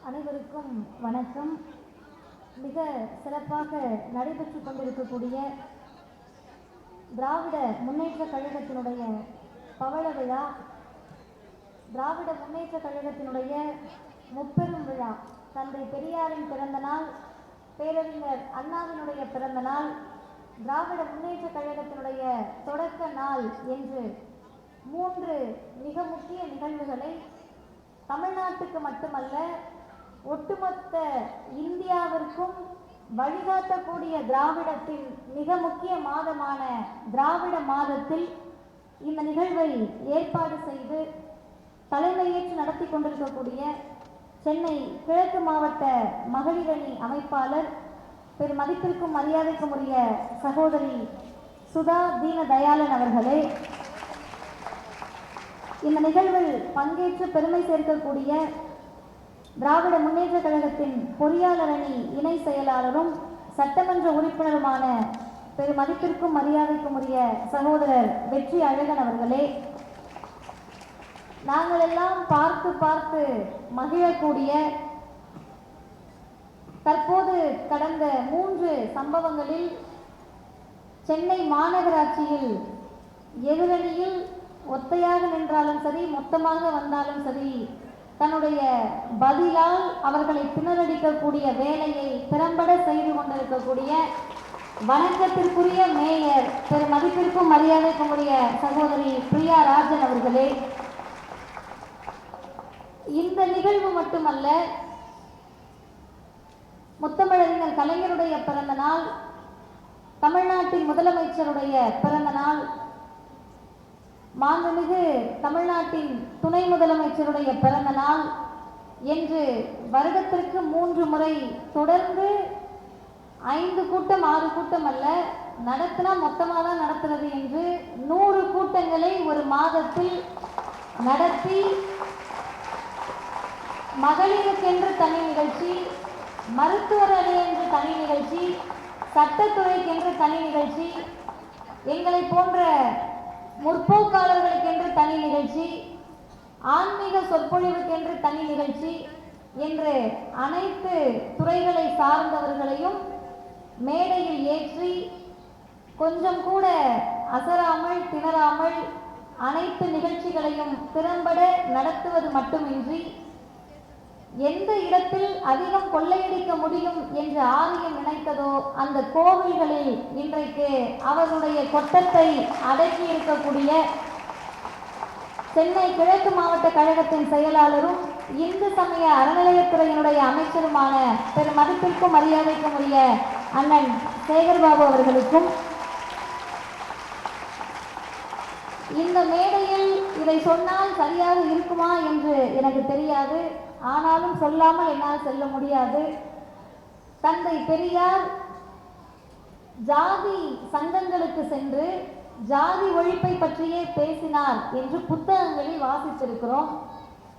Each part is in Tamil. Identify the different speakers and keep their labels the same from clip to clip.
Speaker 1: அனைவருக்கும் வணக்கம். மிக சிறப்பாக நடைபெற்று கொண்டிருக்கக்கூடிய திராவிட முன்னேற்ற கழகத்தினுடைய பவள விழா, திராவிட முன்னேற்ற கழகத்தினுடைய முப்பெரும் விழா, தந்தை பெரியாரின் பிறந்த நாள், பேரறிஞர் அண்ணாவினுடைய பிறந்த நாள், திராவிட முன்னேற்ற கழகத்தினுடைய தொடக்க நாள் என்று 3 மிக முக்கிய நிகழ்வுகளை தமிழ்நாட்டுக்கு மட்டுமல்ல ஒட்டுமொத்த இந்தியாவிற்கும் வழிகாட்டக்கூடிய திராவிடத்தின் மிக முக்கிய மாதமான திராவிட மாதத்தில் இந்த நிகழ்வை ஏற்பாடு செய்து தலைமையேற்று நடத்தி கொண்டிருக்கக்கூடிய சென்னை கிழக்கு மாவட்ட மகளிரணி அமைப்பாளர் பெருமதிப்பிற்கும் மரியாதைக்கும் உரிய சகோதரி சுதா தீனதயாளன் அவர்களே, இந்த நிகழ்வில் பங்கேற்று பெருமை சேர்க்கக்கூடிய திராவிட முன்னேற்ற கழகத்தின் பொறியாளர் அணி இணை செயலாளரும் சட்டமன்ற உறுப்பினருமான பெருமதிப்பிற்கும் மரியாதைக்கும் உரிய சகோதரர் வெற்றி அழகன் அவர்களே, நாங்கள் எல்லாம் பார்த்து பார்த்து மகிழக்கூடிய தற்போது கடந்த 3 சம்பவங்களில் சென்னை மாநகராட்சியில் எதிரணியில் ஒத்தையாக நின்றாலும் சரி, மொத்தமாக வந்தாலும் சரி, தன்னுடைய பதிலால் அவர்களை பின்னரடிக்கக்கூடிய வேலையை திறம்பட செய்து கொண்டிருக்கக்கூடிய வணக்கத்திற்குரிய மேயர் பெருமதிப்பிற்கும் மரியாதைக்கும் உரிய சகோதரி பிரியா ராஜன் அவர்களே, இந்த நிகழ்வு மட்டுமல்ல, முத்தமிழறிஞர் கலைஞருடைய பிறந்த நாள், தமிழ்நாட்டின் முதலமைச்சருடைய பிறந்த நாள், மாண்புமிகு தமிழ்நாட்டின் துணை முதலமைச்சருடைய பிறந்த நாள் என்று வருடத்திற்கு 3 முறை தொடர்ந்து 5 கூட்டம் 6 கூட்டம் அல்ல, நடத்தினா மொத்தமாக தான் நடத்துறது என்று 100 கூட்டங்களை ஒரு மாதத்தில் நடத்தி மகளிருக்கென்று தனி நிகழ்ச்சி, மருத்துவர் அணி என்று தனி நிகழ்ச்சி, சட்டத்துறைக்கென்று தனி நிகழ்ச்சி, எங்களை போன்ற முற்போக்காளர்களுக்கென்று தனி நிகழ்ச்சி, ஆன்மீக சொற்பொழிவுக்கென்று தனி நிகழ்ச்சி என்று அனைத்து துறைகளை சார்ந்தவர்களையும் மேடையில் ஏற்றி கொஞ்சம் கூட அசராமல் திணறாமல் அனைத்து நிகழ்ச்சிகளையும் திறம்பட நடத்துவது மட்டுமின்றி எந்த இடத்தில் அதிகம் கொள்ளையடிக்க முடியும் என்று ஆரியம் நினைத்ததோ அந்த கோவில்களில் இன்றைக்கு அவர்களுடைய கொட்டத்தை அடக்கி இருக்கக்கூடிய சென்னை கிழக்கு மாவட்ட கழகத்தின் செயலாளரும் இந்து சமய அறநிலையத்துறையினுடைய அமைச்சருமான பெருமதிப்பிற்கும் மரியாதைக்கும் உரிய அண்ணன் சேகர்பாபு அவர்களுக்கும், இந்த மேடையில் இதை சொன்னால் சரியாக இருக்குமா என்று எனக்கு தெரியாது, ஆனாலும் சொல்லாமல் என்னால் செல்ல முடியாது. தந்தை பெரியார் ஜாதி சங்கங்களுக்கு சென்று ஜாதி ஒழிப்பை பற்றியே பேசினார் என்று புத்தகங்களில் வாசித்திருக்கிறோம்.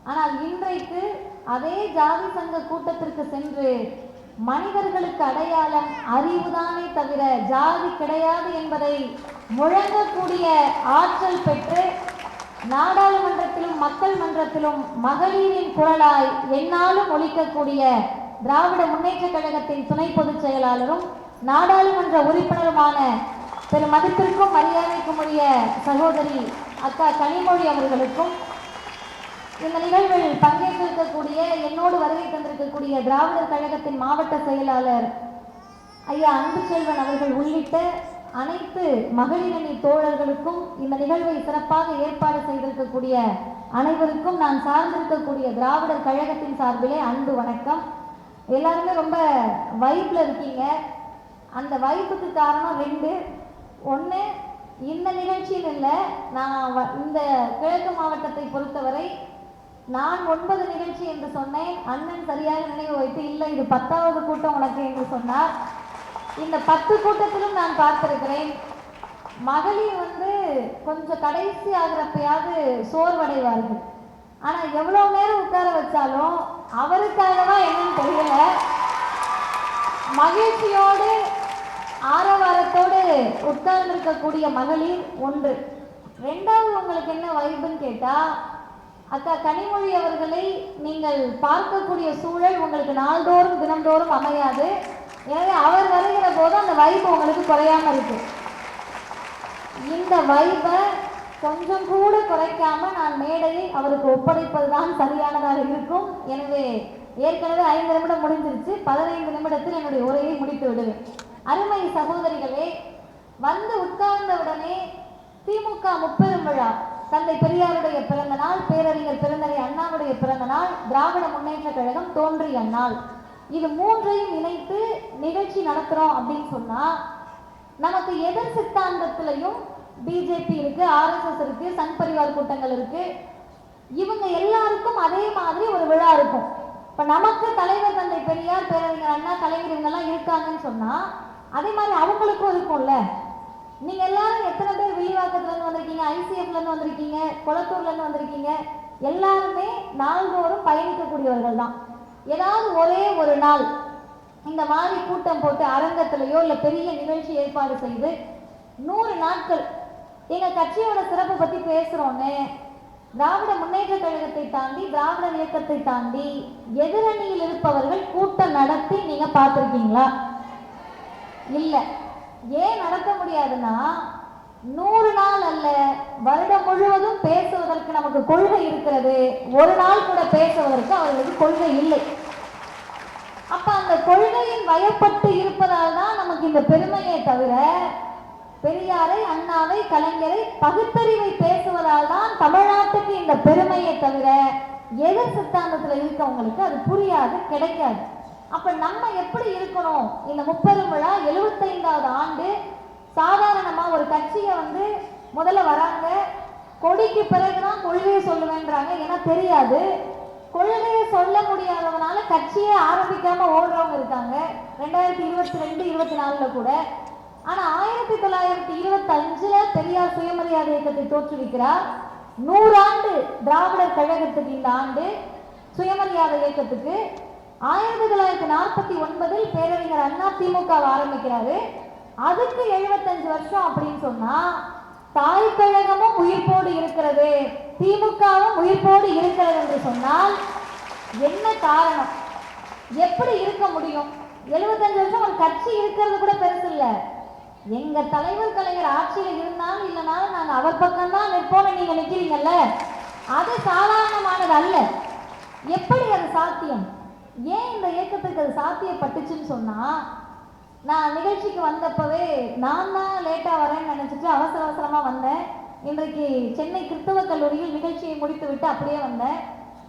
Speaker 1: ஆனால் இன்றைக்கு அதே ஜாதி சங்க கூட்டத்திற்கு சென்று மனிதர்களுக்கு அடையாளம் அறிவுதானே தவிர ஜாதி கிடையாது என்பதை முழங்கக்கூடிய ஆற்றல் பெற்று நாடாளுமன்றத்திலும் மக்கள் மன்றத்திலும் மகளிரின் குரலாய் என்னாலும் ஒலிக்கக்கூடிய திராவிட முன்னேற்ற கழகத்தின் துணை பொதுச் செயலாளரும் நாடாளுமன்ற உறுப்பினருமான பெருமதிப்பிற்கும் மரியாதைக்கும் உரிய சகோதரி அக்கா கனிமொழி அவர்களுக்கும், இந்த நிகழ்வில் பங்கேற்றிருக்கக்கூடிய என்னோடு வருகை தந்திருக்கக்கூடிய திராவிடர் கழகத்தின் மாவட்ட செயலாளர் ஐயா அன்புச்செல்வன் அவர்கள் உள்ளிட்ட அனைத்து மகளிரணி தோழர்களுக்கும், இந்த நிகழ்வை சிறப்பாக ஏற்பாடு செய்திருக்கக்கூடிய அனைவருக்கும் நான் சார்ந்திருக்கக்கூடிய திராவிடர் கழகத்தின் சார்பிலே அன்பு வணக்கம். எல்லாருமே ரொம்ப வைப்பில் இருக்கீங்க. அந்த வைப்புக்கு காரணம் 2. 1, இந்த நிகழ்ச்சியில் இல்லை, நான் இந்த கிழக்கு மாவட்டத்தை பொறுத்தவரை நான் 9 நிகழ்ச்சி என்று சொன்னேன். அண்ணன் சரியாக நினைவு வைத்து இல்லை இது 10வது கூட்டம் உனக்கு என்று சொன்னார். இந்த 10 கூட்டத்திலும் நான் பார்த்திருக்கிறேன், மகளிர் கொஞ்சம் கடைசி ஆகிறப்பயாவது சோர்வடைவார்கள். ஆனால் எவ்வளோ நேரம் உட்கார வச்சாலும் அவருக்காகவா என்னன்னு தெரியல, மகிழ்ச்சியோடு ஆரவாரத்தோடு உட்கார்ந்திருக்கக்கூடிய மகளிர் 1. 2வது உங்களுக்கு என்ன வைப்புன்னு கேட்டால், அக்கா கனிமொழி அவர்களை நீங்கள் பார்க்கக்கூடிய சூழல் உங்களுக்கு நாள்தோறும் தினந்தோறும் அமையாது. எனவே அவர் வருகிற போது அந்த வைப்பு உங்களுக்கு குறையாம இருக்கு. இந்த வைப்பை கொஞ்சம் கூட குறைக்காம நான் மேடையை அவருக்கு ஒப்படைப்பதுதான் சரியானதாக இருக்கும். எனவே ஏற்கனவே 5 நிமிடம் முடிஞ்சிருச்சு. 15 நிமிடத்தில் என்னுடைய உரையை முடித்து விடுவேன். அருமை சகோதரிகளே, வந்து உட்கார்ந்தவுடனே திமுக முப்பெரும் விழா, தந்தை பெரியாருடைய பிறந்த நாள், பேரறிஞர் பெருந்தகை அண்ணாவுடைய பிறந்த நாள், திராவிட முன்னேற்ற கழகம் தோன்றிய நாள், இது மூன்றையும் இணைத்து நிகழ்ச்சி நடத்துறோம் அப்படின்னு சொன்னா நமக்கு எதிர் சித்தாந்தத்திலையும் பிஜேபி இருக்கு, ஆர்எஸ்எஸ் இருக்கு, சங் பரிவார் கூட்டங்கள் இருக்கு. இவங்க எல்லாருக்கும் அதே மாதிரி ஒரு விழா இருக்கும். இப்ப நமக்கு தலைவர் தந்தை பெரியார், பேரறிஞர் அண்ணா, கலைஞர் இவங்க எல்லாம் இருக்காங்கன்னு சொன்னா அதே மாதிரி அவங்களுக்கும் இருக்கும்ல. நீங்க எல்லாரும் எத்தனை பேர் வில்லிவாக்கத்துல இருந்து வந்திருக்கீங்க, ஐசிஎஃப்ல இருந்து வந்திருக்கீங்க, கொளத்தூர்ல இருந்து வந்திருக்கீங்க, எல்லாருமே நாள்தோறும் பயணிக்கக்கூடியவர்கள் தான். ஏதாவது ஒரே ஒரு நாள் இந்த மாதிரி கூட்டம் போட்டு அரங்கத்திலேயோ இல்லை பெரிய நிகழ்ச்சி ஏற்பாடு செய்து 100 நாட்கள் எங்க கட்சியோட சிறப்பை பத்தி பேசுறோன்னு திராவிட முன்னேற்ற கழகத்தை தாண்டி, திராவிட இயக்கத்தை தாண்டி எதிரணியில் இருப்பவர்கள் கூட்டம் நடத்தி நீங்க பார்த்திருக்கீங்களா? இல்ல. ஏன் நடத்த முடியாதுன்னா 100 நாள் அல்ல, வருடம் முழுவதும் பேசுவதற்கு நமக்கு கொள்கை இருக்கிறது. ஒரு நாள் கூட பேசுவதற்கு அவர்களுக்கு கொள்கை இல்லை. அப்ப அந்த கொள்கையின் வயப்பட்டு இருப்பதால் தான் நமக்கு இந்த பெருமையை தவிர, பெரியாரை, அண்ணாவை, கலைஞரை, பகுத்தறிவை பேசுவதால் தான் தமிழ்நாட்டுக்கு இந்த பெருமையை தவிர எதிர் சித்தாந்தத்துல இருக்கவங்களுக்கு அது புரியாது, கிடைக்காது. அப்ப நம்ம எப்படி இருக்கணும்? இந்த முப்பெரும் விழா 75வது ஆண்டு. சாதாரணமா ஒரு கட்சியை வந்து முதல்ல வராங்க, கொடிக்கு பிறகுதான் கொள்கையை சொல்லுவேன்றாங்க. ஏன்னா தெரியாது, கொள்கையை சொல்ல முடியாதவனால கட்சியே ஆரம்பிக்காம ஓடுறவங்க இருக்காங்க 2022, 24 கூட. ஆனா 1925 பெரியார் சுயமரியாதை இயக்கத்தை தோற்றுவிக்கிறார். 100 ஆண்டு திராவிடர் கழகத்துக்கு இந்த ஆண்டு, சுயமரியாதை இயக்கத்துக்கு. 1949 பேரறிஞர் அண்ணா திமுக ஆரம்பிக்கிறாரு. அதுக்கு 75 வருஷம் அப்படின்னு சொன்னா தாய் கழகமும் உயிர்ப்போடு இருக்கிறது, திமுகவும் உயிர்ப்போடு இருக்கிறது என்று சொன்னால் என்ன காரணம்? எப்படி இருக்க முடியும்? 75 வருஷம் ஒரு கட்சி இருக்கிறது கூட பெருசு இல்ல. எங்க தலைவர் கலைஞர் ஆட்சியில இருந்தாலும் இல்லைனாலும் நாங்க அவர் பக்கம் தான் நிற்போம். நீங்க நிக்கிறீங்கல்ல, அது சாதாரணமானது அல்ல. எப்படி அது சாத்தியம்? ஏன் இந்த இயக்கத்துக்கு அது சாத்தியப்பட்டுச்சுன்னு சொன்னா, நான் நிகழ்ச்சிக்கு வந்தப்பவே நான் தான் லேட்டா வரேன்னு நினைச்சிட்டு அவசர அவசரமா வந்தேன். இன்றைக்கு சென்னை கிறிஸ்தவ கல்லூரியில் நிகழ்ச்சியை முடித்து விட்டு அப்படியே வந்தேன்.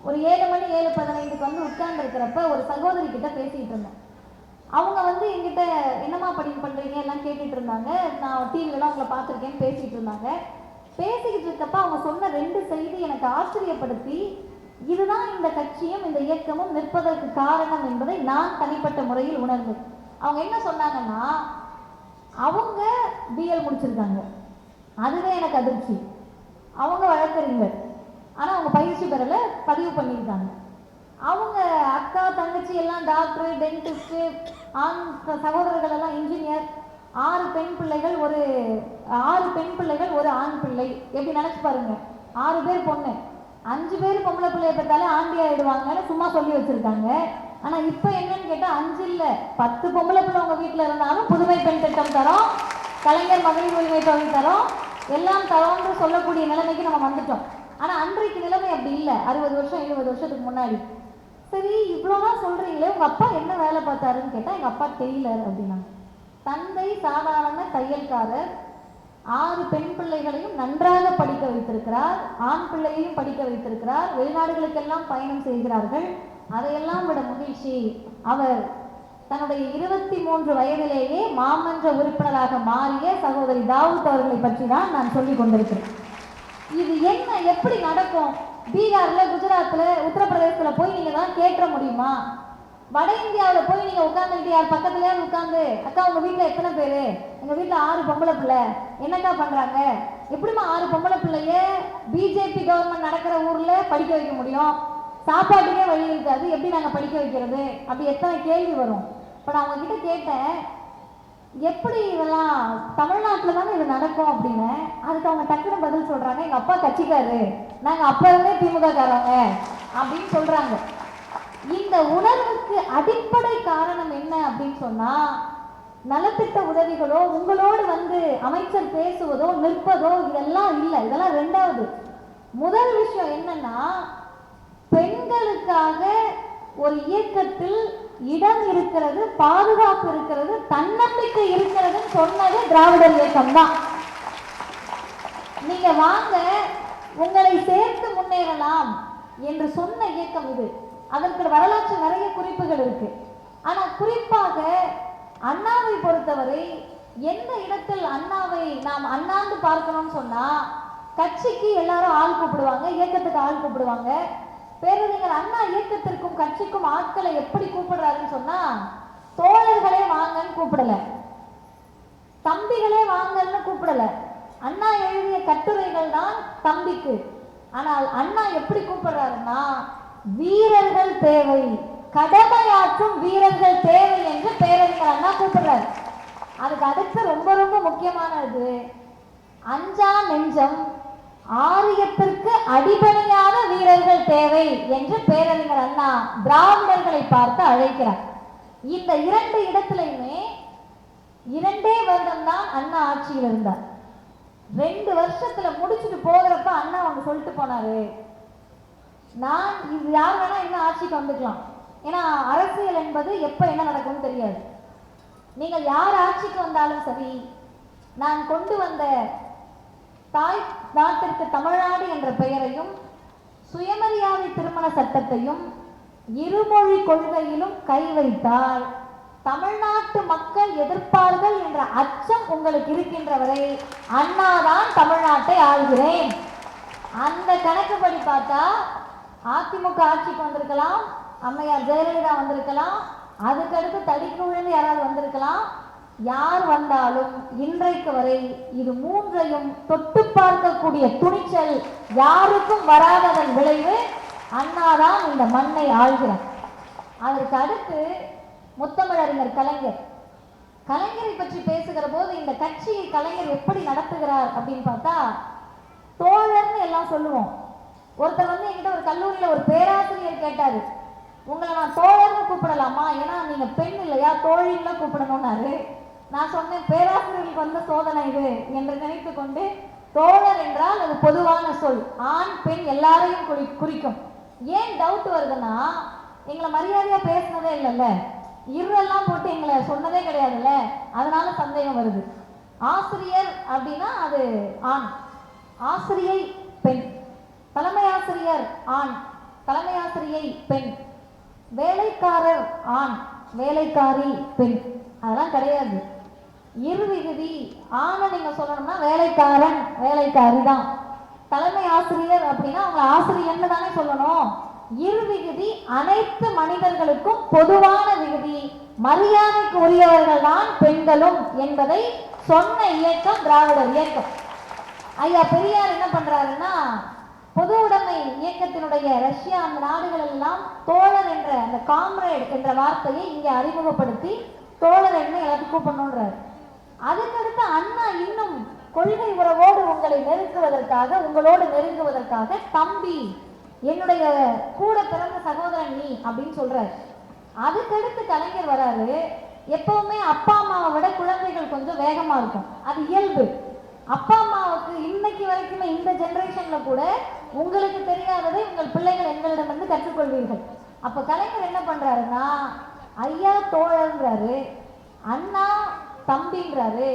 Speaker 1: ஒரு 7 மணி 7:15 வந்து உட்கார்ந்து இருக்கிறப்ப ஒரு சகோதரி கிட்ட பேசிட்டு இருந்தேன். அவங்க வந்து என்கிட்ட என்னமா பண்றீங்க எல்லாம் கேட்டுட்டு இருந்தாங்க. நான் டிவிலாம் உங்களை பார்த்துருக்கேன்னு பேசிட்டு இருந்தாங்க. பேசிக்கிட்டு இருக்கப்ப அவங்க சொன்ன 2 செய்தி எனக்கு ஆச்சரியப்படுத்தி, இதுதான் இந்த கட்சியும் இந்த இயக்கமும் நிற்பதற்கு காரணம் என்பதை நான் தனிப்பட்ட முறையில் உணர்ந்தேன். அவங்க என்ன சொன்னாங்கன்னா, அவங்க பிஎல் முடிச்சிருக்காங்க, அதுவே எனக்கு அதிர்ச்சி. அவங்க வழக்கறிஞர், ஆனால் அவங்க பயிற்சி பெறல, பதிவு பண்ணியிருக்காங்க. அவங்க அக்கா தங்கச்சி எல்லாம் டாக்டர், டென்டிஸ்ட், ஆண் சகோதரர்கள் எல்லாம் இன்ஜினியர். 6 பெண் பிள்ளைகள், ஒரு ஆண் பிள்ளை. எப்படி நினைச்சு பாருங்க, 6 பேர் பொண்ணு, 5 பேர் பொம்பளை பிள்ளைய பெற்றாலே ஆண்டி ஆயிடுவாங்கன்னு சும்மா சொல்லி வச்சிருக்காங்க. ஆனா இப்ப என்னன்னு கேட்டா 5 இல்ல 10 பொம்பளை பிள்ளை உங்க வீட்டுல இருந்தாலும் புதுமை பெண் திட்டம் தரோம், கலைஞர் மகளிர் உரிமை தொகை தரோம், எல்லாம் தரோன்னு சொல்லக்கூடிய நிலைமைக்கு நம்ம வந்துட்டோம். ஆனா அன்றைக்கு நிலைமை அப்படி இல்லை. 60 வருஷம் 70 வருஷத்துக்கு முன்னாடி. சரி, இவ்வளவுதான் சொல்றீங்களே, உங்க அப்பா என்ன வேலை பார்த்தாருன்னு கேட்டா எங்க அப்பா டெய்லர் அப்படின்னாங்க. தந்தை சாதாரண தையல்காரர், 6 பெண் பிள்ளைகளையும் நன்றாக படிக்க வைத்திருக்கிறார், ஆண் பிள்ளையையும் படிக்க வைத்திருக்கிறார், வெளிநாடுகளுக்கெல்லாம் பயணம் செய்கிறார்கள். அதையெல்லாம் விட மகிழ்ச்சி, அவர் தன்னுடைய 23 வயதிலேயே மாமன்ற உறுப்பினராக மாறிய சகோதரி தாவூத் அவர்களை பற்றி தான் நான் சொல்லிக் கொண்டிருக்கிறேன். இது என்ன, எப்படி நடக்கும்? பீகார்ல, குஜராத்ல, உத்தரப்பிரதேசத்துல போய் நீங்க தான் கேட்க முடியுமா? வட இந்தியாவில் போய் நீங்க உட்காந்துக்கிட்டு யார் பக்கத்துலயே உட்காந்து, அக்கா உங்க வீட்டுல எத்தனை பேரு? எங்க வீட்டுல 6 பொம்பளை பிள்ளை. என்னக்கா பண்றாங்க? எப்படிமா 6 பொம்பளை பிள்ளைய பிஜேபி கவர்மெண்ட் நடக்கிற ஊர்ல படிக்க வைக்க முடியும்? சாப்பாட்டுக்கே வழி இருக்காது, எப்படி நாங்க படிக்க வைக்கிறது? அப்படி எத்தனை கேள்வி வரும். இப்ப நான் அவங்க கிட்ட கேட்டேன், எப்படி இதெல்லாம் தமிழ்நாட்டில் தானே இது நடக்கும் அப்படின்னு. அதுக்கு அவங்க டக்குன்னு பதில் சொல்றாங்க, எங்க அப்பா கட்சிக்காரு, நாங்க அப்ப இருந்தே திமுக காரங்க அப்படின்னு சொல்றாங்க. இந்த உணர்வுக்கு அடிப்படை காரணம் என்ன அப்படின்னு சொன்னா, நலத்திட்ட உதவிகளோ உங்களோடு வந்து அமைச்சர் பேசுவதோ நிற்பதோ இதெல்லாம் இல்லை, இதெல்லாம் ரெண்டாவது. முதல் விஷயம் என்னன்னா, பெண்களுக்காக ஒரு இயக்கத்தில் இடம் இருக்கிறது, பாதுகாப்பு இருக்கிறது, தன்னம்பிக்கை இருக்கிறதுன்னு சொன்னது திராவிடர் இயக்கம் தான். நீங்க வாங்க உங்களை சேர்த்து முன்னேறலாம் என்று சொன்ன இயக்கம் இது. அதற்கு வரலாற்று நிறைய குறிப்புகள் இருக்கு. ஆனா குறிப்பாக அண்ணாவை பொறுத்தவரை எந்த இடத்தில் அண்ணாவை நாம் அண்ணாந்து பார்க்கணும்னு சொன்னா, கட்சிக்கு எல்லாரும் ஆள் கூப்பிடுவாங்க, இயக்கத்துக்கு ஆள் கூப்பிடுவாங்க. பேரறிஞர் அண்ணா இயக்கத்திற்கும் கட்சிக்கும் ஆட்களை எப்படி கூப்பிடுறாருன்னு சொன்னா, தோழர்களே வாங்கன்னு கூப்பிடல, தம்பிகளே வாங்கன்னு கூப்பிடல. அண்ணா எழுதிய கட்டுரைகள் தான் தம்பிக்கு. ஆனால் அண்ணா எப்படி கூப்பிடுறாருன்னா, வீரர்கள் தேவை, கடமையாற்றும் வீரர்கள் தேவை என்று பேரறிஞர் அண்ணா கூப்பிடுறாரு. அதுக்கு அடுத்து ரொம்ப ரொம்ப முக்கியமானது, அஞ்சா நெஞ்சம், ஆரியத்திற்கு அடிபணியாத வீரர்கள் தேவை என்று பேரறிஞர் அண்ணா திராவிடர்களை பார்த்து அழைக்கிறார். இந்த இரண்டு இடத்திலையுமே 2 வருடம் தான் அண்ணா ஆட்சியில் இருந்தார். 2 வருஷத்துல முடிச்சுட்டு போகிறப்ப அண்ணா அவங்க சொல்லிட்டு போனாரு, நான் இது யார் வேணா இன்னும் ஆட்சிக்கு வந்துக்கலாம், ஏன்னா அரசியல் என்பது எப்ப என்ன நடக்கும்னு தெரியாது. நீங்கள் யார் ஆட்சிக்கு வந்தாலும் சரி, நான் கொண்டு வந்த தாய் நாட்டிற்கு தமிழ்நாடு என்ற பெயரையும் சுயமரியாதை திருமண சட்டத்தையும் இருமொழி கொள்கையிலும் கை வைத்தால் தமிழ்நாட்டு மக்கள் எதிர்ப்பார்கள் என்ற அச்சம் உங்களுக்கு இருக்கின்றவரை அண்ணாதான் தமிழ்நாட்டை ஆள்கிறேன். அந்த கணக்குப்படி பார்த்தா அதிமுக ஆட்சிக்கு வந்திருக்கலாம், அம்மையார் ஜெயலலிதா வந்திருக்கலாம், அதுக்கடுத்து தடிக்கு விழுந்து யாராவது வந்திருக்கலாம். யார் வந்தாலும் இன்றைக்கு வரை இது மூன்றையும் தொட்டு பார்க்கக்கூடிய துணிச்சல் யாருக்கும் வராததன் விளைவு அண்ணாதான் இந்த மண்ணை ஆள்கிறார். அதற்கு அடுத்து முத்தமிழறிஞர் கலைஞர். கலைஞரை பற்றி பேசுகிற போது இந்த கட்சியை கலைஞர் எப்படி நடத்துகிறார் அப்படின்னு பார்த்தா, தோழர்னு எல்லாம் சொல்லுவோம். ஒருத்தர் வந்து என்கிட்ட ஒரு கல்லூரியில் ஒரு பேராசிரியர் கேட்டாரு, உங்களை நான் தோழர்னு கூப்பிடலாமா, ஏன்னா நீங்க பெண் இல்லையா, தோழின்னு கூப்பிடணும்னாரு. நான் சொன்னேன், பேராசிரியர்களுக்கு வந்து சோதனை இது என்று நினைத்து கொண்டு, தோழர் என்றால் அது பொதுவான சொல், ஆண் பெண் எல்லாரையும் குறிக்கும். ஏன் டவுட் வருதுன்னா, எங்களை மரியாதையா பேசினதே இல்லைல்ல, இருளெல்லாம் போட்டு எங்களை சொன்னதே கிடையாதுல்ல, அதனால சந்தேகம் வருது. ஆசிரியர் அப்படின்னா அது ஆண், ஆசிரியை பெண், தலைமை ஆசிரியர் ஆண், தலைமை ஆசிரியை பெண், வேலைக்காரர் ஆண், வேலைக்காரி பெண், அதெல்லாம் கிடையாது. இருவிகுதி ஆணை நீங்க சொல்லணும்னா வேலைக்காரன் வேலைக்காரி தான். தலைமை ஆசிரியர் அப்படின்னா அவங்க ஆசிரியர்னு தானே சொல்லணும். இருவிகுதி அனைத்து மனிதர்களுக்கும் பொதுவான விகுதி, மரியாதைக்கு உரியவர்கள் தான் பெண்களும் என்பதை சொன்ன இயக்கம் திராவிடர் இயக்கம். ஐயா பெரியார் என்ன பண்றாருன்னா, பொது உடைமை இயக்கத்தினுடைய ரஷ்யா அந்த நாடுகள் எல்லாம் தோழர் என்ற அந்த காம்ரேட் என்ற வார்த்தையை இங்கே அறிமுகப்படுத்தி தோழர் என்ன எல்லாத்தையும் கூப்பிடணுன்றார். அதுக்கடுத்து அண்ணா இன்னும் கொள்கை உறவோடு உங்களை நெருங்குவதற்காக, உங்களோடு நெருங்குவதற்காக தம்பி, என்னுடைய கூட பிறந்த சகோதரன் நீ அப்படின்னு சொல்றாரு. அதுக்கடுத்து கலைஞர் வராரு. எப்பவுமே அப்பா அம்மாவை விட குழந்தைகள் கொஞ்சம் வேகமா இருக்கும், அது இயல்பு. அப்பா அம்மாவுக்கு இன்னைக்கு வரைக்குமே இந்த ஜெனரேஷன்ல கூட உங்களுக்கு தெரியாததை உங்கள் பிள்ளைகள் எங்களிடம் வந்து கற்றுக்கொள்வீர்கள். அப்ப கலைஞர் என்ன பண்றாருன்னா, ஐயா தோழன்றாரு, அண்ணா தம்பின்றாரு.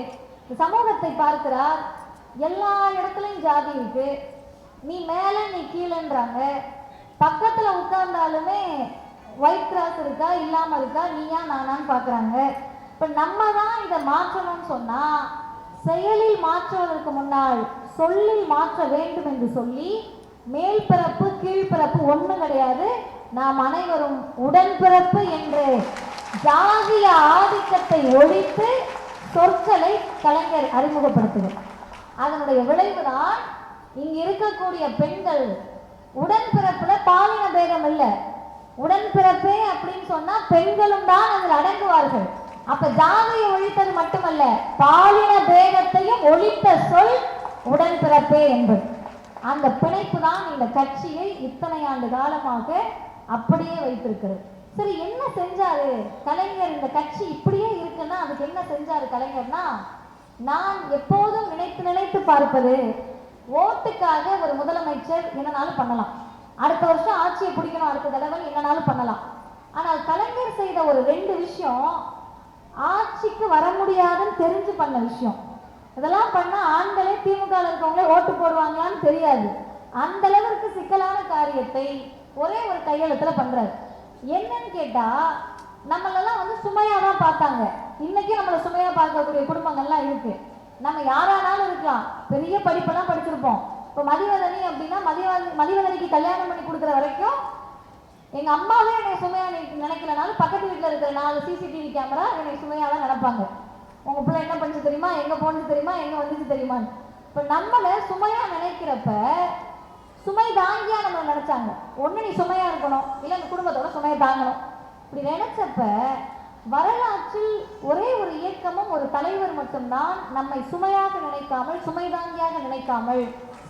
Speaker 1: சமூகத்தை பார்க்கிறார், எல்லா இடத்துலையும் ஜாதி இருக்கு, நீ மேல நீ கீழேன்றாங்க, பக்கத்துல உட்கார்ந்தாலுமே ஒயிட் கிராஸ் இருக்கா இல்லாம இருக்கா, நீயா நானான்னு பாக்குறாங்க. இப்ப நம்ம தான் இதை மாற்றணும்னு சொன்னா, செயலில் மாற்றுவதற்கு முன்னால் சொல்லில் மாற்ற வேண்டும் என்று சொல்லி, மேல் பிறப்பு கீழ்பிறப்பு ஒண்ணு கிடையாது, நாம் அனைவரும் உடன்பிறப்பு என்று ஜாதிய ஆதிக்கத்தை ஒழித்து சொற்களை கலைஞர் அறிமுகப்படுத்துகிறார். அதனுடைய விளைவுதான் இங்க இருக்கக்கூடிய பெண்கள் உடன்பிறப்புல பாலின பேதம் இல்லை, உடன்பிறப்பே அப்படின்னு சொன்னா பெண்களும் தான் அதில் அடங்குவார்கள். அப்ப ஜாதியை ஒழித்தது மட்டுமல்ல, பாலின பேதத்தையும் ஒழித்த சொல் உடன்பிறப்பே என்பது. அந்த பிணைப்பு தான் இந்த கட்சியை இத்தனை ஆண்டு காலமாக அப்படியே வைத்திருக்கிறது. சரி, என்ன செஞ்சாரு கலைஞர்? இந்த கட்சி இப்படியே இருக்குன்னா அதுக்கு என்ன செஞ்சாரு கலைஞர்னா, நான் எப்போதும் நினைத்து நினைத்து பார்ப்பது, ஓட்டுக்காக ஒரு முதலமைச்சர் என்னனாலும் பண்ணலாம், அடுத்த வருஷம் ஆட்சியை பிடிக்கணும், அடுத்த தடவை என்னனாலும் பண்ணலாம். ஆனால் கலைஞர் செய்த ஒரு 2 விஷயம் ஆட்சிக்கு வர முடியாதுன்னு தெரிஞ்சு பண்ண விஷயம். இதெல்லாம் பண்ணா ஆண்களே திமுக இருக்கவங்களே ஓட்டு போடுவாங்களான்னு தெரியாது. அந்த அளவிற்கு சிக்கலான காரியத்தை ஒரே ஒரு கையெழுத்துல பண்றாரு. என்னன்னு கேட்டா, நம்மளெல்லாம் வந்து சுமையா தான் பார்த்தாங்க. இன்னைக்கு நம்மளை சுமையா பார்க்கக்கூடிய குடும்பங்கள்லாம் இருக்கு. நம்ம யாரானாலும் இருக்கலாம், பெரிய படிப்பெல்லாம் படிச்சிருப்போம். இப்போ மதிவதனி அப்படின்னா மதிவதனிக்கு கல்யாணம் பண்ணி கொடுக்குற வரைக்கும் எங்க அம்மாவே என்னை சுமையா நினைக்கலனாலும் பக்கத்து வீட்டில் இருக்கிற 4 சிசிடிவி கேமரா என்னை சுமையா தான் நினைப்பாங்க. உங்க பிள்ளை என்ன பண்ணிச்சு தெரியுமா, எங்க போனது தெரியுமா, எங்க வந்துச்சு தெரியுமான்னு. இப்போ நம்மளை சுமையா நினைக்கிறப்ப சுமை தாங்கியா நம்ம நினைச்சாங்க. ஒண்ணு நீ சுமையா இருக்கணும், இல்லை இந்த குடும்பத்தோட சுமையை தாங்கணும். இப்படி நினைச்சப்ப வரலாற்றில் ஒரே ஒரு இயக்கமும் ஒரு தலைவர் மட்டும்தான் நம்மை சுமையாக நினைக்காமல், சுமை தாங்கியாக நினைக்காமல்,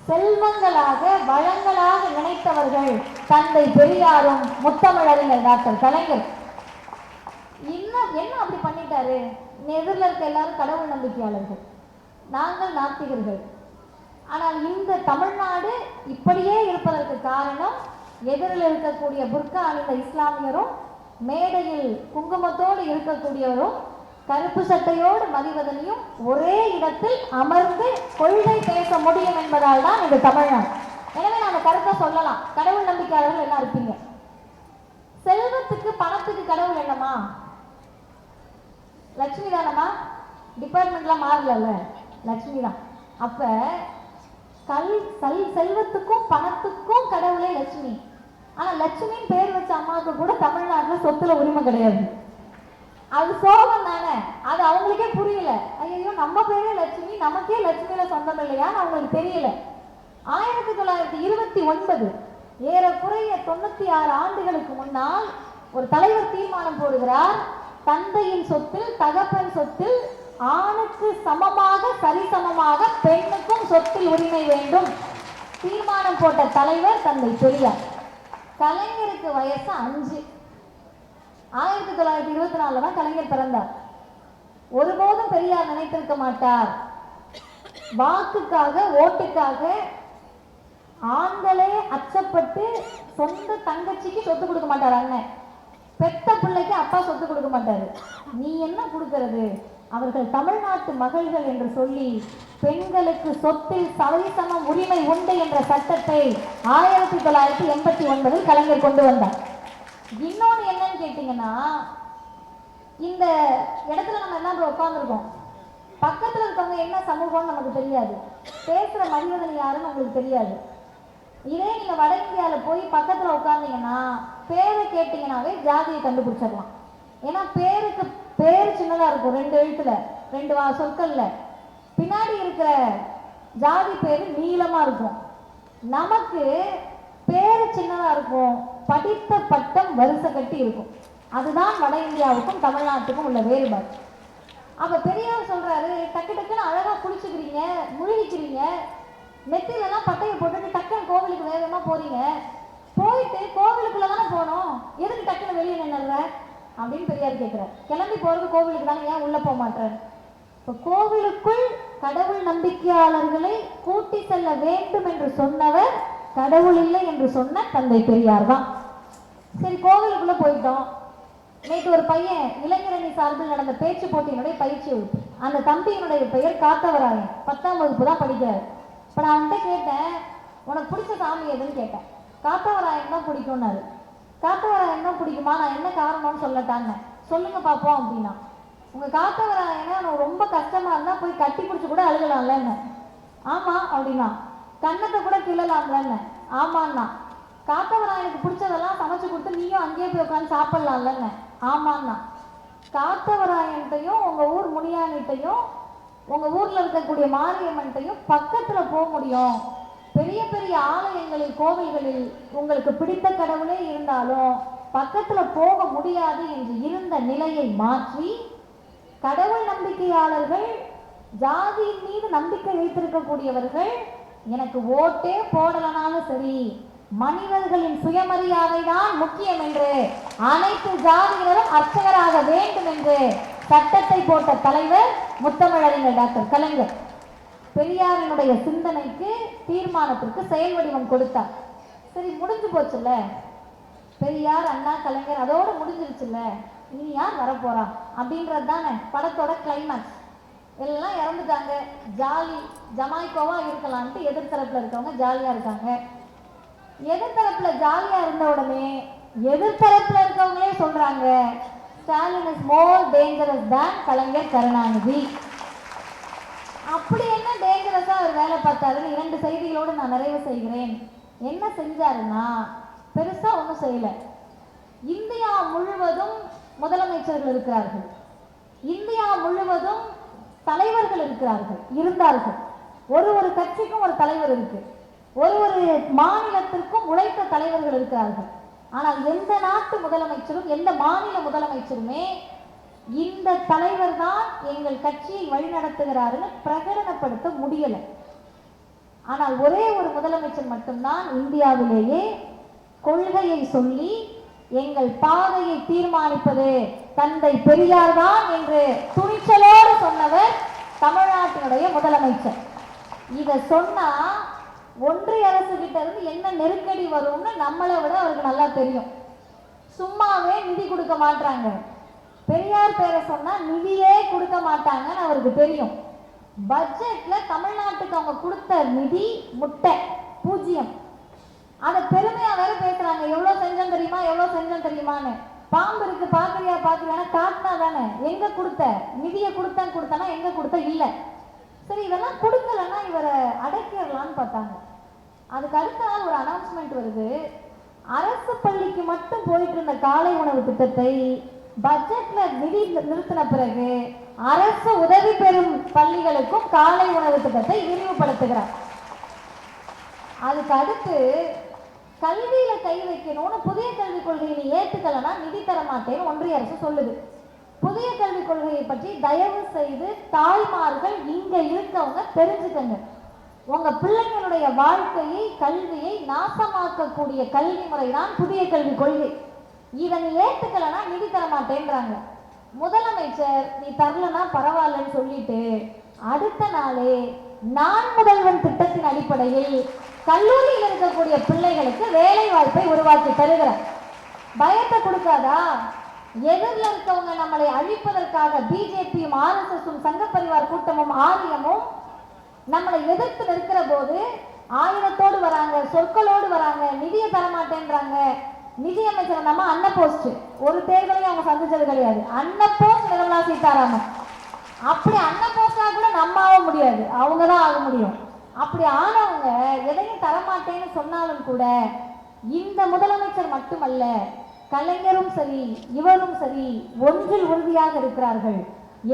Speaker 1: செல்வங்களாக வளங்களாக நினைத்தவர்கள் தந்தை பெரியாரும் முத்தமிழறிஞர் டாக்டர் கலைஞர். இன்னும் என்ன அப்படி பண்ணிட்டாரு? எதிரில் இருக்க எல்லாரும் கடவுள் நம்பிக்கையாளர்கள், நாங்கள் நாத்திகர்கள். ஆனால் இந்த தமிழ்நாடு இப்படியே இருப்பதற்கு காரணம், எதிரில் இருக்கக்கூடிய புர்கா அணிந்த இஸ்லாமியரும், மேடையில் குங்குமத்தோடு இருக்கக்கூடியவரும், கருப்பு சட்டையோடு மதிவதனியும் ஒரே இடத்தில் அமர்ந்து கொள்கை பேச முடியும் என்பதால் தான் இது தமிழ்நாடு. எனவே நாம கருத்தை சொல்லலாம், கடவுள் நம்பிக்கையாளர்கள் எல்லாம் இருப்பீங்க. செல்வத்துக்கு பணத்துக்கு கடவுள் என்னமா? லட்சுமி தானமா? டிபார்ட்மெண்ட்லாம் மாறல, லட்சுமி தான். அப்ப செல்வத்துக்கும் பணத்துக்கும் கடவுளே லட்சுமி. ஆனா லட்சுமின்னு பேர் வச்ச அம்மாவுக்கு கூட தமிழ்நாட்டுல சொத்துல உரிமை கிடையாது. அது சோகம் தானே, அது அவங்களுக்கே புரியல. ஐயோ, நம்ம பேரே லட்சுமி, நமக்கே லட்சுமியில சொந்தம் இல்லையான்னு அவங்களுக்கு தெரியல. 1929 ஏறக்குறைய 96 ஆண்டுகளுக்கு முன்னால் ஒரு தலைவர் தீர்மானம் போடுகிறார். தந்தையின் சொத்தில், தகப்பன் சொத்தில் ஆணுக்கு சமமாக சரிசமமாக பெண்ணுக்கும் சொத்தில் உரிமை வேண்டும். தீர்மானம் போட்ட தலைவர் தந்தை பெரியார். கலைஞருக்கு வயசு 5. 1924 தான் கலைஞர் பிறந்தார். ஒருபோதும் பெரியார் நினைத்திருக்க மாட்டார், வாக்குக்காக ஓட்டுக்காக ஆண்களே அச்சப்பட்டு சொந்த தங்கச்சிக்கு சொத்து கொடுக்க மாட்டார். அண்ணன் பெத்த பிள்ளைக்கு அப்பா சொத்து கொடுக்க மாட்டாரு. நீ என்ன கொடுக்கிறது, அவர்கள் தமிழ்நாட்டு மகள்கள் என்று சொல்லி பெண்களுக்கு சொத்தில் சரிசம உரிமை உண்டு என்ற சட்டத்தை 1989 கலைஞர் கொண்டு வந்தார். இன்னொன்று என்னன்னு கேட்டீங்கன்னா, இந்த இடத்துல நம்ம என்ன உட்காந்துருக்கோம், பக்கத்துல இருக்கவங்க என்ன சமூகம்னு நமக்கு தெரியாது, பேசுற மனிதர்கள் யாருன்னு உங்களுக்கு தெரியாது. இதே நீங்க வட இந்தியாவில் போய் பக்கத்துல உட்கார்ந்தீங்கன்னா பேரை கேட்டீங்கன்னாவே ஜாதியை கண்டுபிடிச்சிடலாம். ஏன்னா பேர் சின்னதா இருக்கும், 2 எழுத்துல 2 சொற்கள்ல. பின்னாடி இருக்கிற ஜாதி பேரு நீளமா இருக்கும். நமக்கு பேரு சின்னதா இருக்கும், படித்த பட்டம் வரிசை கட்டி இருக்கும். அதுதான் வட இந்தியாவுக்கும் தமிழ்நாட்டுக்கும் உள்ள வேறுபாடு. அப்ப பெரியார் சொல்றாரு, டக்கு டக்குன்னு அழகா குளிச்சுக்கிறீங்க, முழுகிக்கிறீங்க, நெத்திலெல்லாம் பட்டையை போட்டுட்டு டக்குன்னு கோவிலுக்கு வேகமா போறீங்க, போயிட்டு கோவிலுக்குள்ள தானே போனோம், எதுக்கு டக்குன்னு வெளியே நின்னுற அப்படின்னு பெரியார் கேட்கிறார். கிளம்பி போறது கோவிலுக்கு தானே, ஏன் உள்ள போக மாட்டார்? இப்போ கோவிலுக்குள் கடவுள் நம்பிக்கையாளர்களை கூட்டி செல்ல வேண்டும் என்று சொன்னவர் கடவுள் இல்லை என்று சொன்ன தந்தை பெரியார் தான். சரி, கோவிலுக்குள்ள போயிட்டோம். நேற்று ஒரு பையன் இளைஞரணி சார்பில் நடந்த பேச்சு போட்டியினுடைய பயிற்சி வகுப்பு. அந்த தம்பியினுடைய பெயர் காத்தவராயன், 10ஆம் வகுப்பு தான் படிக்கிறார். இப்போ நான் அவன்கிட்ட கேட்டேன், உனக்கு பிடிச்ச சாமி எதுன்னு கேட்டேன். காத்தவராயன் தான் பிடிக்கும்னாரு. காத்தவராயன் தான் பிடிக்குமா, நான் என்ன காரணம்னு சொல்லட்டாங்க. சொல்லுங்க பார்ப்போம் அப்படின்னா, உங்க காத்தவராயனை எனக்கு ரொம்ப கஷ்டமா இருந்தா போய் கட்டி பிடிச்சி கூட அழுகலாம்ல. ஆமா அப்படின்னா. கண்ணத்தை கூட கிள்ளலாம்ல. ஆமான்னா. காத்தவராயனுக்கு பிடிச்சதெல்லாம் சமைச்சு கொடுத்து நீயும் அங்கேயே போய் உட்காந்து சாப்பிடலாம்ல. ஆமான்னா. காத்தவராயன்ட்டையும் உங்க ஊர் முனியானிட்டையும் உங்க ஊர்ல இருக்கக்கூடிய மாரியம்மன்ட்டையும் பக்கத்துல போக முடியும். பெரிய பெரிய ஆலயங்களில் கோவில்களில் உங்களுக்கு பிடித்த கடவுளே இருந்தாலும் பக்கத்துல போக முடியாது என்று இருந்த நிலையை மாற்றி கடவுள் நம்பிக்கையாளர்கள், ஜாதியின் மீது நம்பிக்கை வைத்திருக்கக்கூடியவர்கள் எனக்கு ஓட்டே போடலனாலும் சரி, மனிதர்களின் சுயமரியாதை தான் முக்கியம் என்று அனைத்து ஜாதியினரும் அர்ச்சகராக வேண்டும் என்று சட்டத்தை போட்ட தலைவர் முத்தமிழறிஞர் டாக்டர் கலைஞர். பெரியாரினுடைய சிந்தனைக்கு, தீர்மானத்திற்கு செயல் வடிவம் கொடுத்தார். சரி, முடிஞ்சு போச்சுல்ல, பெரியார், அண்ணா, கலைஞர் அதோட முடிஞ்சிருச்சுல்ல, இனி யார் வரப்போறா அப்படின்றது தானே படத்தோட கிளைமேக்ஸ். எல்லாம் இறந்துட்டாங்க, ஜாலி ஜமாய்க்கோவா இருக்கலான்ட்டு எதிர்த்தரப்புல இருக்கவங்க ஜாலியா இருக்காங்க. எதிர்த்தரப்புல ஜாலியா இருந்த உடனே எதிர்த்தரப்புல இருக்கவங்களே சொல்றாங்க, ஸ்டாலின் இஸ் மோர் டேஞ்சரஸ் தான் கலைஞர் கருணாநிதி. அப்படி என்ன டேஞ்சரஸா அவர் வேலை பார்த்தாருன்னு 2 செய்திகளோடு நான் நிறைவு செய்கிறேன். என்ன செஞ்சாருன்னா, பெருசா ஒன்றும் செய்யல. இந்தியா முழுவதும் முதலமைச்சர்கள் இருக்கிறார்கள், இந்தியா முழுவதும் தலைவர்கள் இருக்கிறார்கள், இருந்தார்கள். ஒரு கட்சிக்கும் ஒரு தலைவர் இருக்கு, ஒரு மாநிலத்திற்கும் உழைத்த தலைவர்கள் இருக்கிறார்கள். ஆனால் எந்த நாட்டு முதலமைச்சரும், எந்த மாநில முதலமைச்சருமே இந்த தலைவர் தான் எங்கள் கட்சியை வழிநடத்துகிறாருன்னு பிரகடனப்படுத்த முடியல. ஆனால் ஒரே ஒரு முதலமைச்சர் மட்டும்தான் இந்தியாவிலேயே கொள்கையை சொல்லி எங்கள் பாதையை தீர்மானிப்பது தந்தை பெரியார் தான் என்று துணிச்சலோடு சொன்னவர் தமிழ்நாட்டினுடைய முதலமைச்சர். இதை சொன்னா ஒன்றிய அரசு கிட்ட இருந்து என்ன நெருக்கடி வரும்னு நம்மளை விட அவருக்கு நல்லா தெரியும். சும்மாவே நிதி கொடுக்க மாட்டாங்க, பெரியார் பேரை சொன்னா நிதியே கொடுக்க மாட்டாங்கன்னு அவருக்கு தெரியும். பட்ஜெட்ல தமிழ்நாட்டுக்கு அவங்க கொடுத்த நிதி முட்டை, 0. அதை பெருமையா வேற பேசுறாங்க, எவ்வளவு செஞ்சோம் தெரியுமா, எவ்வளவு செஞ்சோம் தெரியுமான்னு. பாம்பு இருக்கு பாக்குறியா பாக்குறியா காட்டினா தானே, எங்க கொடுத்த நிதியை கொடுத்தானா, எங்க கொடுத்த இல்ல. சரி, இதெல்லாம் கொடுக்கலன்னா இவரை அடக்கிடலான்னு பார்த்தாங்க. அதுக்கு அடுத்த நாள் ஒரு அனௌன்ஸ்மெண்ட் வருது, அரசு பள்ளிக்கு மட்டும் போயிட்டு இருந்த காலை உணவு திட்டத்தை பட்ஜெட்ல நிதி நிறுத்தின பிறகு அரசு உதவி பெறும் பள்ளிகளுக்கும் காலை உணவு திட்டத்தை விரிவுபடுத்துகிறார். அதுக்கு அடுத்து கல்வியில கை வைக்கணும்னு புதிய கல்விக் கொள்கையை நீ ஏற்றுக்கலன்னா நிதி தர மாட்டேன்னு ஒன்றிய அரசு சொல்லுது. புதிய கல்விக் கொள்கையை பற்றி தயவு செய்து தாய்மார்கள் இங்க இருக்கவங்க தெரிஞ்சுக்கங்க. உங்க பிள்ளைங்களுடைய வாழ்க்கையை, கல்வியை நாசமாக்கக்கூடிய கல்வி முறை தான் புதிய கல்விக் கொள்கை. இதை நீ ஏற்றுக்கலன்னா நிதி தர மாட்டேன்றாங்க. முதலமைச்சர் நீ தரலன்னா பரவாயில்லன்னு சொல்லிட்டு அடுத்த நாளே நான் முதல்வன் திட்டத்தின் அடிப்படையில் கல்லூரியில் இருக்கக்கூடிய பிள்ளைகளுக்கு வேலை வாய்ப்பை உருவாக்கி தருகிறார். பயத்தை கொடுக்காதா? எதிரில் இருக்கவங்க நம்மளை அழிப்பதற்காக பிஜேபியும் ஆர்எஸ்எஸும் சங்க பரிவார் கூட்டமும் ஆரியமும் நம்மளை எதிர்த்து நிற்கிற போது ஆயுதத்தோடு வராங்க, சொற்களோடு வராங்க, நிதியை தரமாட்டேன்றாங்க. நிதியமைச்சர் நம்ம அன்ன போஸ்ட் ஒரு தேர்தலையும் அவங்க சந்திச்சது கிடையாது. அன்ன போஸ்ட் நிர்மலா சீதாராமன். அப்படி அன்ன போஸ்டா கூட நம்ம ஆக முடியாது, அவங்க தான் ஆக முடியும். அப்படி ஆனவங்க எதையும் தரமாட்டேன்னு சொன்னாலும் கூட இந்த முதலமைச்சர் மட்டுமல்ல, கலைஞரும் சரி இவரும் சரி ஒன்றில் உறுதியாக இருக்கிறார்கள்.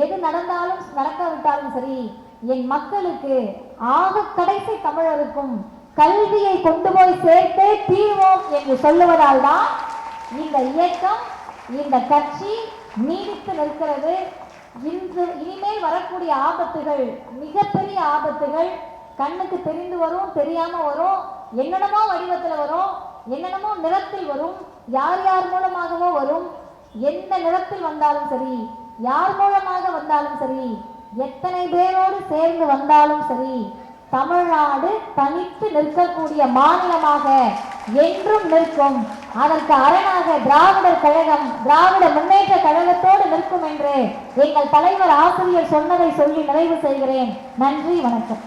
Speaker 1: எது நடந்தாலும் நடக்காவிட்டாலும் சரி, என் மக்களுக்கு ஆக கடைசி தமிழருக்கும் கல்வியை கொண்டு போய் சேர்த்தே தீர்வோம் என்று சொல்லுவதால் தான் இந்த இயக்கம், இந்த கட்சி நீடித்து நிற்கிறது. இனிமேல் வரக்கூடிய ஆபத்துகள் மிகப்பெரிய ஆபத்துகள். கண்ணுக்கு தெரிந்து வரும், தெரியாம வரும், என்னென்னமோ வடிவத்தில் வரும், என்னென்னமோ நிறத்தில் வரும், யார் யார் மூலமாகவோ வரும். எந்த நிறத்தில் வந்தாலும் சரி, யார் மூலமாக வந்தாலும் சரி, எத்தனை பேரோடு சேர்ந்து வந்தாலும் சரி, தமிழ்நாடு தனித்து நிற்கக்கூடிய மாநிலமாக என்றும் நிற்கும். அதற்கு அரணாக திராவிடர் கழகம், திராவிட முன்னேற்ற கழகத்தோடு நிற்கும் என்று எங்கள் தலைவர் ஆசிரியர் சொன்னதை சொல்லி நிறைவு செய்கிறேன். நன்றி, வணக்கம்.